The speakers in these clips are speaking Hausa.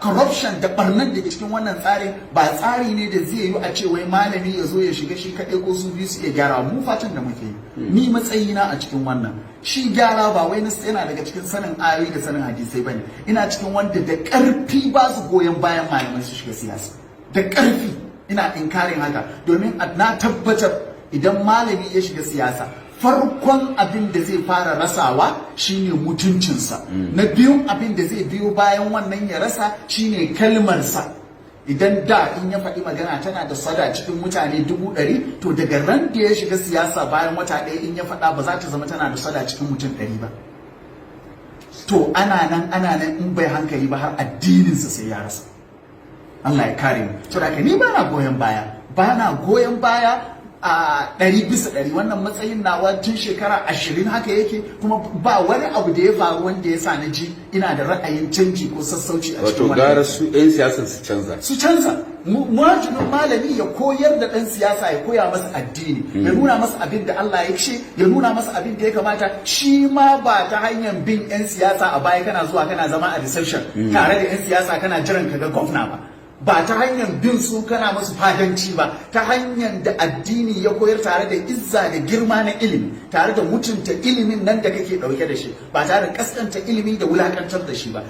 corruption da barnan da ke cikin wannan tsarin ba tsari ne da zai yi a ce wai malami ya zo ya shiga shi kaɗai ko su biyu su iya gyara mu fatan da muke yi ni matsayina a cikin wannan shi gyara ba wai yana daga cikin sanin ayoyi da sanin hadisai bane ina cikin wanda da ƙarfi ba su goyon bayan malamai su shiga siyasa da ƙarfi ina inkarin haka domin na tabbatar idan malami ya shiga siyasa farkon abin da zai fara rasawa shine mutuncinsa na biyun abin da zai biyo bayan wannan ya rasa shine kalmarsa idan da in ya faɗi magana tana da sada cikin mutane 100,000 to daga ran da ya shiga siyasa bayan wata ɗaya in ya faɗa ba za ta zama tana da sada cikin mutum 100 ba to ana nan in bai hankali ba har addininsa sai ya rasa Allah ya kare mu to da ni ba na goyon baya a 100% wannan matsayin nawa tun shekara 20 haka yake kuma ba wani abu da ya faru wanda ya sa na ji ina da ra'ayin canji ko sassauci a cikin wannan. Wato gara su 'yan siyasar su canza. Muwajibin malami ya koyar da ɗan siyasa ya koya masa addini ya nuna masa abin da Allah ya ce ya nuna masa abin da ya kamata shi ma ba ta hanyar bin 'yan siyasa a baya kana zuwa kana zama a reception tare da 'yan siyasa kana jiran ka ga gwamna ba ta hanyar bin su kana masu fadanci ba ta hanyar da addini ya koyar tare da izza da girma na ilimi tare da mutunta ilimin nan da kake dauke da shi ba tare da kaskanta ilimi da wulakantar da shi ba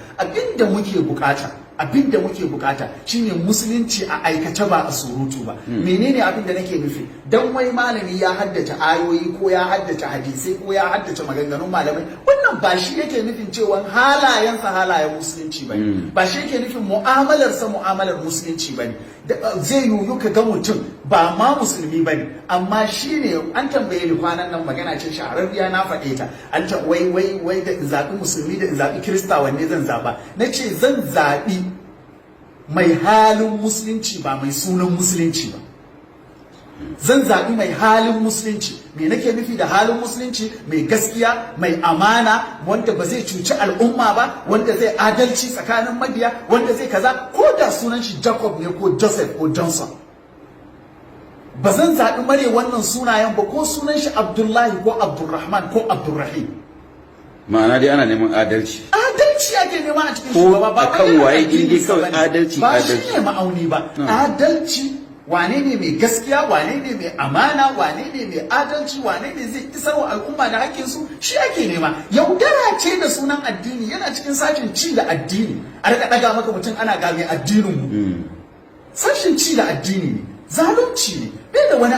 abinda muke bukata shine musulunci a aikace ba a surutu ba menene abin da nake nufi dan wai malami ya haddace ayoyi ko ya haddace hadisai ko ya haddace maganganun malamai wannan ba shi yake nufin cewa halayen musulunci bane ba shi yake nufin mu'amalar musulunci bane zai yiwu ka ga mutum ba ma musulmi bane amma shine an tambaye ni kwanan nan magana ce shahararriya na faɗe ta an ta wai da in zaɓi musulmi da in zaɓi kirista wanne zan zaɓa nace zan zaɓi mai halin musulunci ba mai sunan musulunci ba zan zaɓi mai halin musulunci me nake nufi da halin musulunci mai gaskiya mai amana wanda ba zai cuci al'umma ba wanda zai adalci tsakanin mabiya wanda zai kaza ko da sunan shi Jacob ne ko Joseph ko Johnson ba zan zaɓi mare wannan sunayen ba ko sunan shi Abdullahi ko Abdulrahman ko Abdulrahim ma'ana dai ana neman adalci ake nema a cikin shugaba ba kan waye gindi kawai adalci ba shi ne ma'auni ba adalci wane ne mai gaskiya wane ne mai amana wane ne mai adalci wane ne zai isar wa al'umma da hakkinsu shi ake nema yaudara ce da sunan addini yana cikin sashin ci da addini a rika daga maka mutum ana ga mai addinin mu sashin ci da addini ne zalunci ne bai da wani